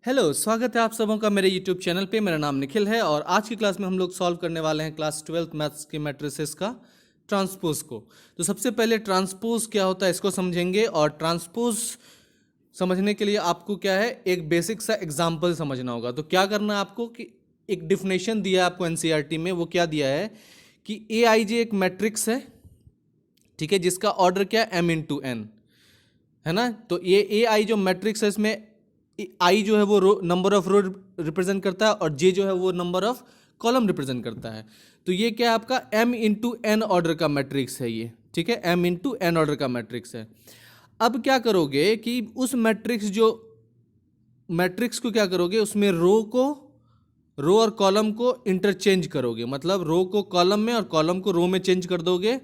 Hello, स्वागत है आप सबों का मेरे यूट्यूब चैनल पे। मेरा नाम निखिल है और आज की क्लास में हम लोग सॉल्व करने वाले हैं क्लास 12th मैथ्स के मैट्रिसेस का ट्रांसपोज को। तो सबसे पहले ट्रांसपोज क्या होता है इसको समझेंगे, और ट्रांसपोज समझने के लिए आपको क्या है, एक बेसिक सा एग्जाम्पल समझना होगा। तो क्या करना है आपको कि एक डिफिनेशन दिया है आपको एनसीईआरटी में। वो क्या दिया है कि ए आई जे एक मैट्रिक्स है, ठीक है, जिसका ऑर्डर क्या है, m इंटू एन, है ना। तो ये ए आई जो मैट्रिक्स है, इसमें आई जो है वो नंबर ऑफ रो रिप्रेजेंट करता है और जे जो है वो नंबर ऑफ कॉलम रिप्रेजेंट करता है। तो ये क्या है आपका m इंटू एन ऑर्डर का मैट्रिक्स है ये, ठीक है, m इंटू एन ऑर्डर का मैट्रिक्स है। अब क्या करोगे कि उस मैट्रिक्स को क्या करोगे, उसमें रो और कॉलम को इंटरचेंज करोगे, मतलब रो को कॉलम में और कॉलम को रो में चेंज कर दोगे।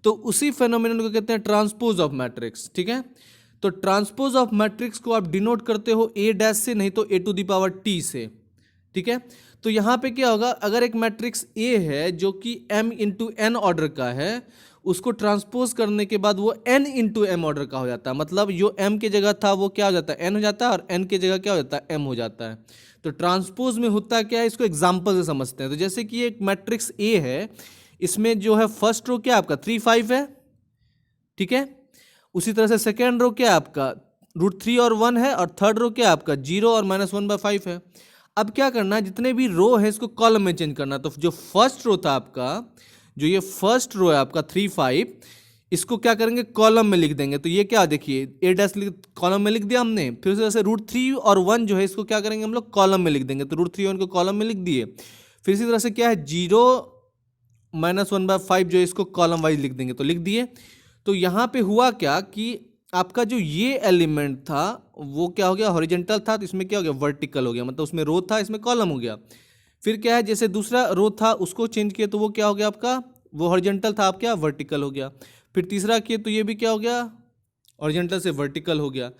तो उसी फेनोमेनन को कहते हैं ट्रांसपोज ऑफ मैट्रिक्स, ठीक है। तो ट्रांसपोज ऑफ मैट्रिक्स को आप डिनोट करते हो ए डैश से, नहीं तो ए टू द पावर टी से, ठीक है। तो यहां पे क्या होगा, अगर एक मैट्रिक्स ए है जो कि m इंटू एन ऑर्डर का है, उसको ट्रांसपोज करने के बाद वो n इंटू एम ऑर्डर का हो जाता है। मतलब जो m की जगह था वो क्या हो जाता है, n हो जाता है, और n की जगह क्या हो जाता है, m हो जाता है। तो ट्रांसपोज में होता क्या है, इसको एग्जाम्पल से समझते हैं। तो जैसे कि एक मैट्रिक्स ए है, इसमें जो है फर्स्ट रो क्या आपका 3 5 है, ठीक है। उसी तरह से सेकेंड रो क्या आपका √3 और 1 है, और थर्ड रो क्या आपका 0 और -1/5 है। अब क्या करना है, जितने भी रो है इसको कॉलम में चेंज करना। तो जो फर्स्ट रो था आपका, जो ये फर्स्ट रो है आपका 3 5, इसको क्या करेंगे, कॉलम में लिख देंगे। तो ये क्या देखिए, ए डैश कॉलम में लिख दिया हमने। फिर उसी तरह से √3 और 1 जो है इसको क्या करेंगे हम लोग, कॉलम में लिख देंगे। तो √3 और 1 को कॉलम में लिख दिए। फिर इसी तरह से क्या है, 0 -1/5 जो है इसको कॉलम वाइज लिख देंगे, तो लिख दिए। तो यहाँ पे हुआ क्या कि आपका जो ये एलिमेंट था वो क्या हो गया, हॉरिजेंटल था, तो इसमें क्या हो गया, वर्टिकल हो गया। मतलब उसमें रो था, इसमें कॉलम हो गया। फिर क्या है, जैसे दूसरा रो था उसको चेंज किया तो वो क्या हो गया आपका, वो हॉरिजेंटल था, आप क्या वर्टिकल हो गया। फिर तीसरा किए तो ये भी क्या हो गया, हॉरिजेंटल से वर्टिकल हो गया।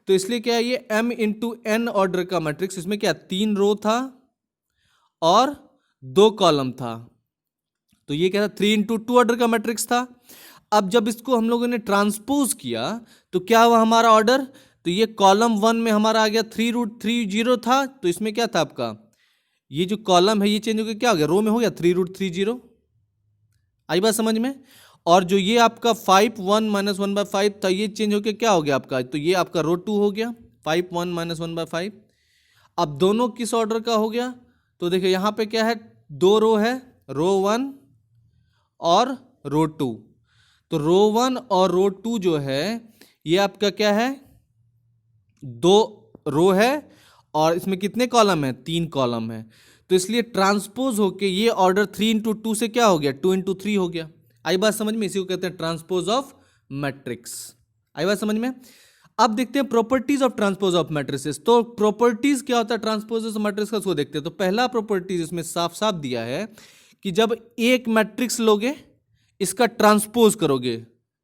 तो इसलिए क्या है, ये m इंटू एन ऑर्डर का मैट्रिक्स, इसमें क्या 3 रो था और 2 कॉलम था। तो ये क्या था, 3 इंटू 2 ऑर्डर का मैट्रिक्स था। अब जब इसको हम लोगों ने ट्रांसपोज किया तो क्या हुआ हमारा ऑर्डर, तो ये कॉलम 1 में हमारा आ गया 3√30 था। तो इसमें क्या था आपका, ये जो कॉलम है ये चेंज हो गया, क्या हो गया, रो में हो गया 3√30। आई बात समझ में। और जो ये आपका 5 1 -1/5 था, ये चेंज होकर क्या हो गया आपका, तो ये आपका रो 2 हो गया, 5 1 -1/5। अब दोनों किस ऑर्डर का हो गया, तो देखिए यहां पे क्या है, 2 रो है, रो 1 और रो 2। तो रो 1 और रो 2 जो है ये आपका क्या है, 2 रो है, और इसमें कितने कॉलम है, 3 कॉलम है। तो इसलिए ट्रांसपोज होके ये ऑर्डर 3 इंटू 2 से क्या हो गया, 2 इंटू 3 हो गया। आई बात समझ में, इसी को कहते हैं ट्रांसपोज ऑफ मैट्रिक्स। आई बात समझ में। अब देखते हैं properties of transpose of matrices. तो प्रॉपर्टीज क्या होता है ट्रांसपोज ऑफ मैट्रिक्स का, उसको देखते हैं। तो पहला प्रॉपर्टीज इसमें साफ साफ दिया है कि जब एक मैट्रिक्स लोगे, इसका ट्रांसपोज करोगे,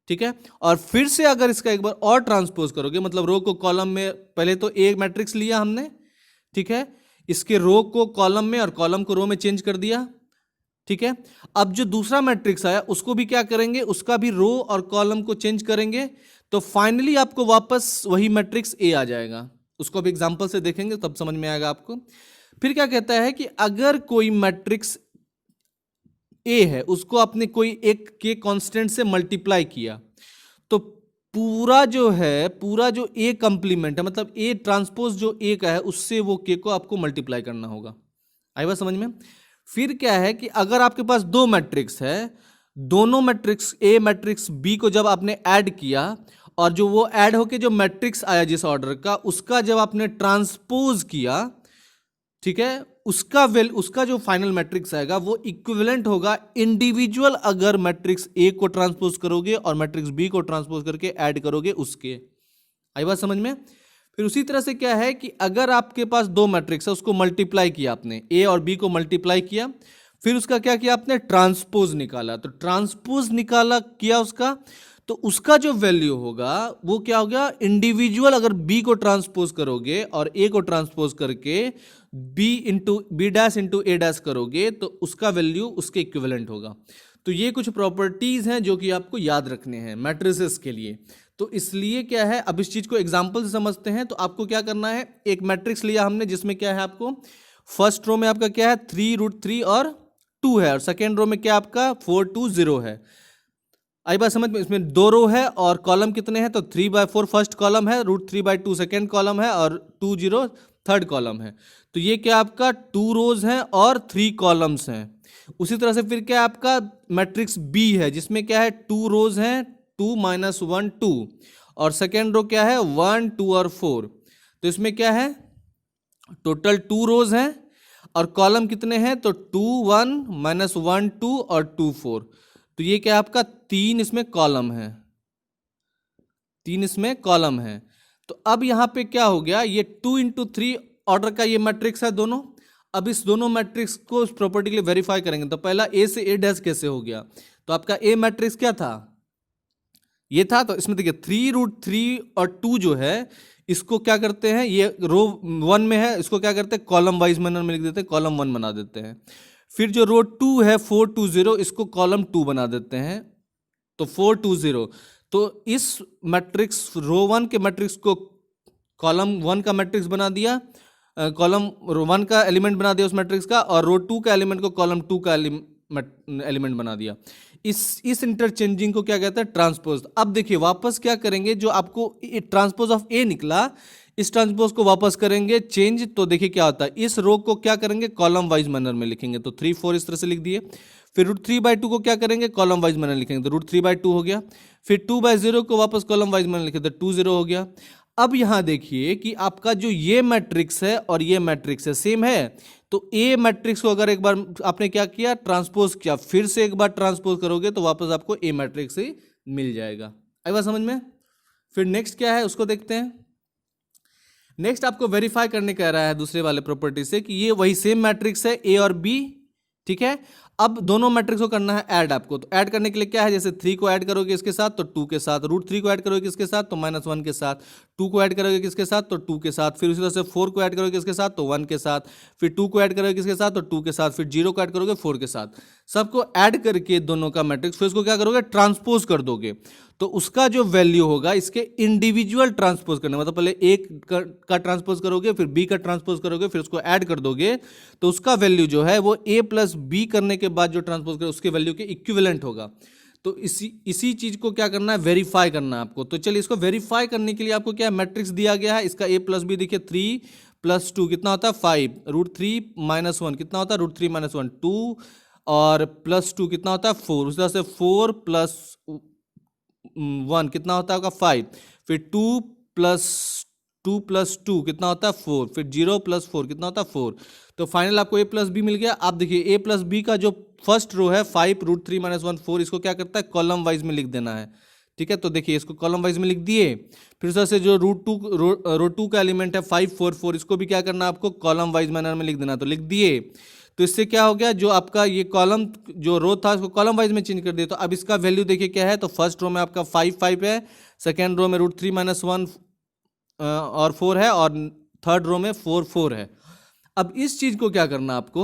ठीक है, और फिर से अगर इसका एक बार और ट्रांसपोज करोगे, मतलब रो को कॉलम में, पहले तो एक मैट्रिक्स लिया हमने, ठीक है, इसके रो को कॉलम में और कॉलम को रो में चेंज कर दिया, ठीक है। अब जो दूसरा मैट्रिक्स आया उसको भी क्या करेंगे, उसका भी रो और कॉलम को चेंज करेंगे। तो फाइनली आपको वापस वही मैट्रिक्स ए आ जाएगा। उसको भी एग्जांपल से देखेंगे तब समझ में आएगा आपको। फिर क्या कहता है कि अगर कोई मैट्रिक्स ए है, उसको आपने कोई एक के कांस्टेंट से मल्टीप्लाई किया, तो पूरा जो ए कंप्लीमेंट है, मतलब ए ट्रांसपोज जो ए का है उससे वो के को आपको मल्टीप्लाई करना होगा। आई बात समझ में। फिर क्या है कि अगर आपके पास 2 मैट्रिक्स है, दोनों मैट्रिक्स ए मैट्रिक्स बी को जब आपने ऐड किया, और जो वो ऐड होके जो मैट्रिक्स आया जिस ऑर्डर का, उसका जब आपने ट्रांसपोज किया, ठीक है, उसका जो फाइनल मैट्रिक्स आएगा वो इक्विवेलेंट होगा इंडिविजुअल, अगर मैट्रिक्स ए को ट्रांसपोज करोगे और मैट्रिक्स बी को ट्रांसपोज करके ऐड करोगे उसके। आई बात समझ में। फिर उसी तरह से क्या है कि अगर आपके पास 2 मैट्रिक्स है, उसको मल्टीप्लाई किया आपने, ए और बी को मल्टीप्लाई किया, फिर उसका क्या किया आपने, ट्रांसपोज निकाला। तो ट्रांसपोज निकाला किया उसका, तो उसका जो वैल्यू होगा वो क्या होगा, इंडिविजुअल अगर बी को ट्रांसपोज करोगे और ए को ट्रांसपोज करके बी डैश इंटू ए डैश करोगे, तो उसका वैल्यू उसके इक्विवेलेंट होगा। तो ये कुछ प्रॉपर्टीज हैं जो कि आपको याद रखने हैं मैट्रिसेस के लिए। तो इसलिए क्या है, अब इस चीज को एग्जांपल से समझते हैं। तो आपको क्या करना है, एक मैट्रिक्स लिया हमने जिसमें क्या है, आपको फर्स्ट रो में आपका क्या है 3√3 और 2 है, और सेकेंड रो में क्या आपका 4 2 0 है। आई बात समझ में? इसमें 2 रो है और कॉलम कितने हैं, तो 3/4 फर्स्ट कॉलम है, √3/2 सेकेंड कॉलम है, और 2 0 थर्ड कॉलम है। तो ये क्या आपका 2 रोज हैं और 3 कॉलम्स हैं। उसी तरह से फिर क्या आपका मैट्रिक्स बी है जिसमें क्या है 2 रोज हैं, 2 - 1 2, और सेकेंड रो क्या है 1 2 और 4। तो इसमें क्या है टोटल 2 रोज हैं और कॉलम कितने हैं, तो 2 1 -1 2 और 2 4। तो ये क्या आपका 3 इसमें कॉलम है, 3 इसमें कॉलम है। तो अब यहां पे क्या हो गया, ये 2 × 3 ऑर्डर का ये मैट्रिक्स है दोनों। अब इस दोनों मैट्रिक्स को इस प्रॉपर्टी के लिए वेरीफाई करेंगे। तो पहला ए से ए डैश कैसे हो गया, तो आपका ए मैट्रिक्स क्या था, ये था। तो इसमें देखिए 3√3 और 2 जो है इसको क्या करते हैं, ये रो 1 में है, इसको क्या करते हैं कॉलम वाइज मैनर में लिख देते हैं, कॉलम 1 बना देते हैं। फिर जो रो 2 है 4 2 0, इसको कॉलम 2 बना देते हैं, तो 4 2 0। तो इस मैट्रिक्स रो 1 के मैट्रिक्स को कॉलम 1 का मैट्रिक्स बना दिया, कॉलम 1 का एलिमेंट बना दिया उस मैट्रिक्स का, और रो 2 का एलिमेंट को कॉलम 2 का एलिमेंट बना दिया। इस इंटरचेंजिंग को क्या कहते हैं, ट्रांसपोज। अब देखिए वापस क्या करेंगे, जो आपको ट्रांसपोज ऑफ ए निकला, इस ट्रांसपोज को वापस करेंगे चेंज। तो देखिए क्या होता है, इस रो को क्या करेंगे कॉलम वाइज मैनर में लिखेंगे, तो 3 4 इस तरह से लिख दिए। फिर √3/2 को क्या करेंगे कॉलम वाइज मैनर लिखेंगे, तो √3/2 हो गया। फिर 2/0 को वापस कॉलम वाइज मैनर लिखे, तो 2 0 हो गया। अब यहां देखिए कि आपका जो ये मैट्रिक्स है और ये मैट्रिक्स है सेम है। तो ए मैट्रिक्स को अगर एक बार आपने क्या किया ट्रांसपोज किया, फिर से एक बार ट्रांसपोज करोगे तो वापस आपको ए मैट्रिक्स ही मिल जाएगा। आई बात समझ में? फिर नेक्स्ट क्या है उसको देखते हैं। नेक्स्ट आपको वेरीफाई करने कह रहा है दूसरे वाले प्रॉपर्टी से कि ये वही सेम मैट्रिक्स है ए और बी, ठीक है। अब दोनों मैट्रिक्स को करना है ऐड आपको। तो ऐड करने के लिए क्या है, जैसे 3 को ऐड करोगे इसके साथ तो 2 के साथ, √3 को ऐड करोगे किसके साथ, तो -1 के साथ, 2 को ऐड करोगे किसके साथ, तो 2 के साथ, फिर उसी तरह से 4 को ऐड करोगे किसके साथ, तो 1 के साथ, फिर 2 को ऐड करोगे किसके साथ, तो 2 के साथ, फिर 0 को ऐड करोगे 4 के साथ। सबको ऐड करके दोनों का मैट्रिक्स, फिर इसको क्या करोगे ट्रांसपोज कर दोगे। तो उसका जो वैल्यू होगा इसके इंडिविजुअल ट्रांसपोज करने, मतलब पहले एक का ट्रांसपोज करोगे, फिर बी का ट्रांसपोज करोगे, फिर उसको ऐड कर दोगे, तो उसका वैल्यू जो है वो ए प्लस बी करने के बाद जो ट्रांसपोज करे उसके वैल्यू के इक्विवेलेंट होगा। तो इसी चीज को क्या करना है, वेरीफाई करना है आपको। तो चलिए इसको वेरीफाई करने के लिए आपको क्या मैट्रिक्स दिया गया है, इसका ए प्लस बी देखिए 3 + 2 कितना होता है 5, √3 - 1 कितना होता है √3 - 1 2, और +2 कितना होता है 4, उस तरह से 4 + 1 कितना होता है 5, फिर 2 + 2 कितना होता है 4, फिर 0 + 4 कितना होता है 4। तो फाइनल आपको a प्लस बी मिल गया। आप देखिए a प्लस बी का जो फर्स्ट रो है 5 √3 - 1 4, इसको क्या करता है कॉलम वाइज में लिख देना है, ठीक है। तो देखिए इसको कॉलम वाइज में लिख दिए। फिर उस तरह से जो रो 2 का एलिमेंट है 5 4 4, इसको भी क्या करना है आपको कॉलम वाइज मैनर में लिख देना, तो लिख दिए। तो इससे क्या हो गया, जो आपका ये कॉलम जो रो था उसको कॉलम वाइज में चेंज कर दिया। तो अब इसका वैल्यू देखिए क्या है, तो फर्स्ट रो में आपका 5 5 है, सेकेंड रो में √3 - 1 और 4 है, और थर्ड रो में 4 4 है। अब इस चीज को क्या करना आपको,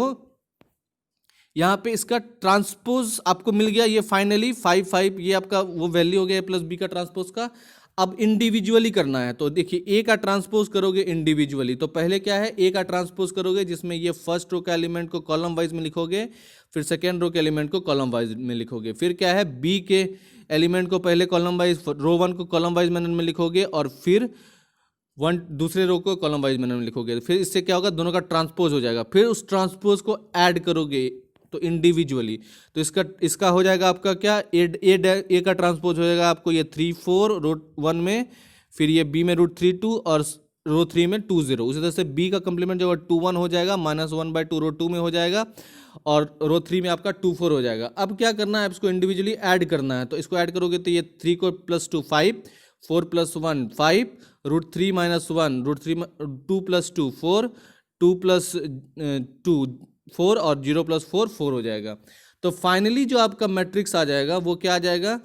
यहां पे इसका ट्रांसपोज आपको मिल गया, ये फाइनली 5 5 ये आपका वो वैल्यू हो गया a प्लस बी का ट्रांसपोज का। अब इंडिविजुअली करना है, तो देखिए ए का ट्रांसपोज करोगे इंडिविजुअली। तो पहले क्या है ए का ट्रांसपोज करोगे जिसमें ये फर्स्ट रो का एलिमेंट को कॉलम वाइज में लिखोगे, फिर सेकेंड रो के एलिमेंट को कॉलम वाइज में लिखोगे। फिर क्या है बी के एलिमेंट को पहले कॉलम वाइज, रो 1 को कॉलम वाइज मैनर में लिखोगे, और फिर दूसरे रो को कॉलम वाइज मैनर में लिखोगे। फिर इससे क्या होगा, दोनों का ट्रांसपोज हो जाएगा। फिर उस ट्रांसपोज को ऐड करोगे तो इंडिविजुअली, तो इसका हो जाएगा आपका क्या ए का ट्रांसपोज हो जाएगा आपको ये 3 4 रो 1 में, फिर ये बी में √3 2 और रो 3 में 2 0। उसी तरह से बी का कंप्लीमेंट जो 2 1 हो जाएगा, -1/2 रो 2 में हो जाएगा, और रो 3 में आपका 2 4 हो जाएगा। अब क्या करना है, इसको इंडिविजुअली ऐड करना है। तो इसको ऐड करोगे तो ये 3 को +2 5, 4 + 1 5, √3 - 1 √3 2 + 2 4, 2 + 2 4, और 0 + 4 4 हो जाएगा। तो फाइनली जो आपका मैट्रिक्स आ जाएगा वो क्या आ जाएगा,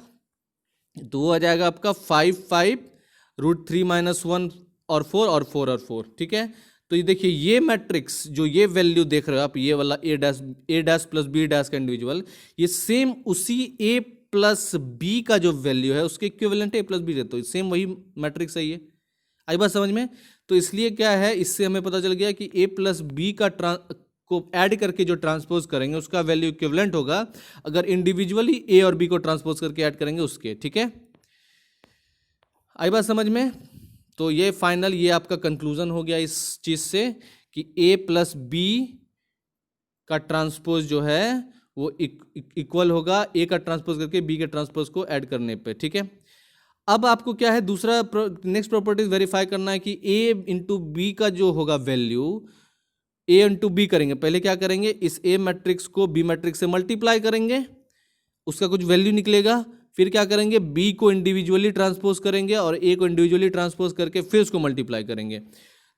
तो वो आ जाएगा आपका 5 5 √3 - 1 और 4 और 4 और 4, ठीक है। तो ये देखिए ये मैट्रिक्स जो ये वैल्यू देख रहे हो आप, ये वाला a डैश + b डैश का इंडिविजुअल, ये सेम उसी a प्लस बी का जो वैल्यू है उसके इक्विवेलेंट है ए प्लस बी रहता है, सेम वही मैट्रिक्स है ये। आई बात समझ में? तो इसलिए क्या है, इससे हमें पता चल गया कि ए प्लस बी का को ऐड करके जो ट्रांसपोज करेंगे उसका वैल्यू इक्विवेलेंट होगा अगर इंडिविजुअली ए और बी को ट्रांसपोज करके ऐड करेंगे उसके। ठीक है, आई बात समझ में? तो ये फाइनल, ये आपका कंक्लूजन हो गया इस चीज से कि ए प्लस बी का ट्रांसपोज जो है वो इक्वल होगा ए का ट्रांसपोज करके बी के ट्रांसपोज को ऐड करने पे। ठीक है, अब आपको क्या है, दूसरा नेक्स्ट प्रॉपर्टीज वेरीफाई करना है कि ए इंटू बी का जो होगा वैल्यू, ए इंटू बी करेंगे, पहले क्या करेंगे, इस ए मैट्रिक्स को बी मैट्रिक्स से मल्टीप्लाई करेंगे, उसका कुछ वैल्यू निकलेगा, फिर क्या करेंगे, बी को इंडिविजुअली ट्रांसपोज करेंगे और ए को इंडिविजुअली ट्रांसपोज करके फिर उसको मल्टीप्लाई करेंगे।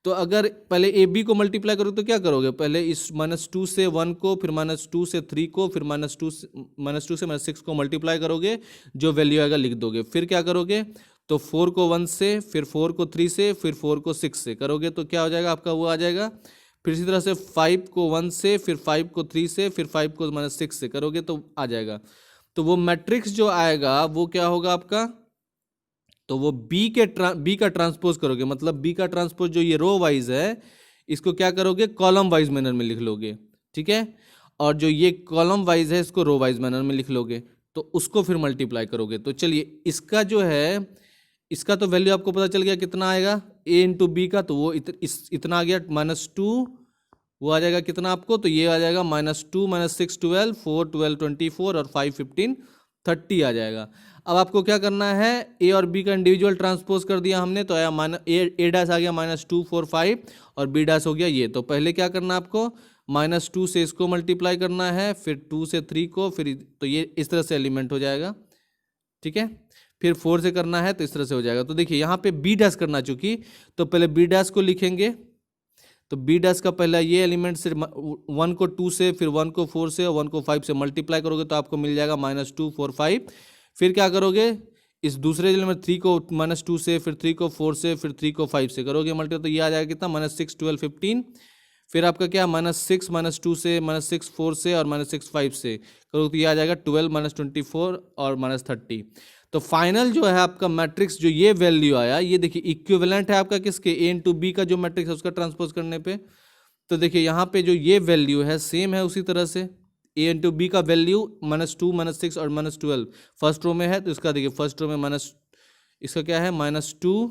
तो अगर पहले ए बी को मल्टीप्लाई करोगे तो क्या करोगे, पहले इस -2 से 1 को, फिर -2 से 3 को, फिर -2 से -6 को मल्टीप्लाई करोगे, जो वैल्यू आएगा लिख दोगे। फिर क्या करोगे, तो 4 को 1 से, फिर 4 को 3 से, फिर 4 को 6 से करोगे तो क्या हो जाएगा आपका, वो आ जाएगा। फिर इसी तरह से 5 को 1 से, फिर 5 को 3 से, फिर 5 को -6 से करोगे तो आ जाएगा। तो वो मैट्रिक्स जो आएगा वो क्या होगा आपका, तो वो बी का ट्रांसपोज करोगे, मतलब बी का ट्रांसपोज जो ये रो वाइज है इसको क्या करोगे, कॉलम वाइज मैनर में लिख लोगे। ठीक है, और जो ये कॉलम वाइज है इसको रो वाइज मैनर में लिख लोगे, तो उसको फिर मल्टीप्लाई करोगे। तो चलिए इसका जो है, इसका तो वैल्यू आपको पता चल गया कितना आएगा, ए इंटू बी का, तो वो इतना आ गया -2, वो आ जाएगा कितना आपको, तो ये आ जाएगा -2 -6 12, 4 12 24 और 5 15 30 आ जाएगा। अब आपको क्या करना है, ए और बी का इंडिविजुअल ट्रांसपोज कर दिया हमने, तो आया ए डैश आ गया -2 4 5 और बी डैश हो गया ये। तो पहले क्या करना है आपको, -2 से इसको मल्टीप्लाई करना है, फिर 2 से 3 को, फिर तो ये इस तरह से एलिमेंट हो जाएगा। ठीक है, फिर 4 से करना है तो इस तरह से हो जाएगा। तो देखिए यहाँ पे बी डैश करना चूंकि, तो पहले बी डैश को लिखेंगे, तो बी डैश का पहला ये एलिमेंट से 1 को 2 से, फिर 1 को 4 से और 1 को 5 से मल्टीप्लाई करोगे तो आपको मिल जाएगा -2 4 5। फिर क्या करोगे, इस दूसरे एलिमेंट 3 को -2 से, फिर 3 को 4 से, फिर 3 को 5 से करोगे मल्टीप्लाई, तो ये आ जाएगा कितना, -6 12 15। फिर आपका क्या, -6 -2 से, -6 4 से और -6 5 से करोगे तो ये आ जाएगा 12 -24 और -30। तो फाइनल जो है आपका मैट्रिक्स जो ये वैल्यू आया, ये देखिए इक्विवेलेंट है आपका किसके, ए इंटू बी का जो मैट्रिक्स है उसका ट्रांसपोज करने पे। तो देखिए यहाँ पे जो ये वैल्यू है सेम है उसी तरह से, ए इंटू बी का वैल्यू -2 -6 और -12 फर्स्ट रो में है, तो इसका देखिए फर्स्ट रो में इसका क्या है, -2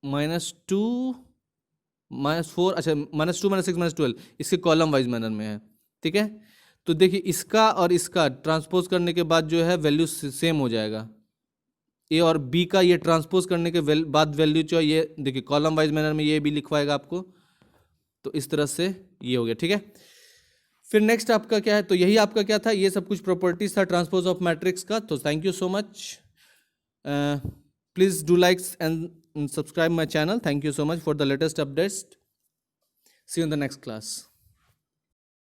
-4, अच्छा -2 -6 -12 इसके कॉलम वाइज मैनर में है। ठीक है, तो देखिए इसका और इसका ट्रांसपोज करने के बाद जो है वैल्यू सेम हो जाएगा, ए और बी का ये ट्रांसपोज करने के बाद वैल्यू जो ये देखिए कॉलम वाइज मैनर में ये भी लिखवाएगा आपको, तो इस तरह से ये हो गया। ठीक है, फिर नेक्स्ट आपका क्या है, तो यही आपका क्या था, ये सब कुछ प्रॉपर्टीज था ट्रांसपोज ऑफ मैट्रिक्स का। तो thank you so much, please do like and subscribe my channel. Thank you so much for the latest updates. See you in the next class.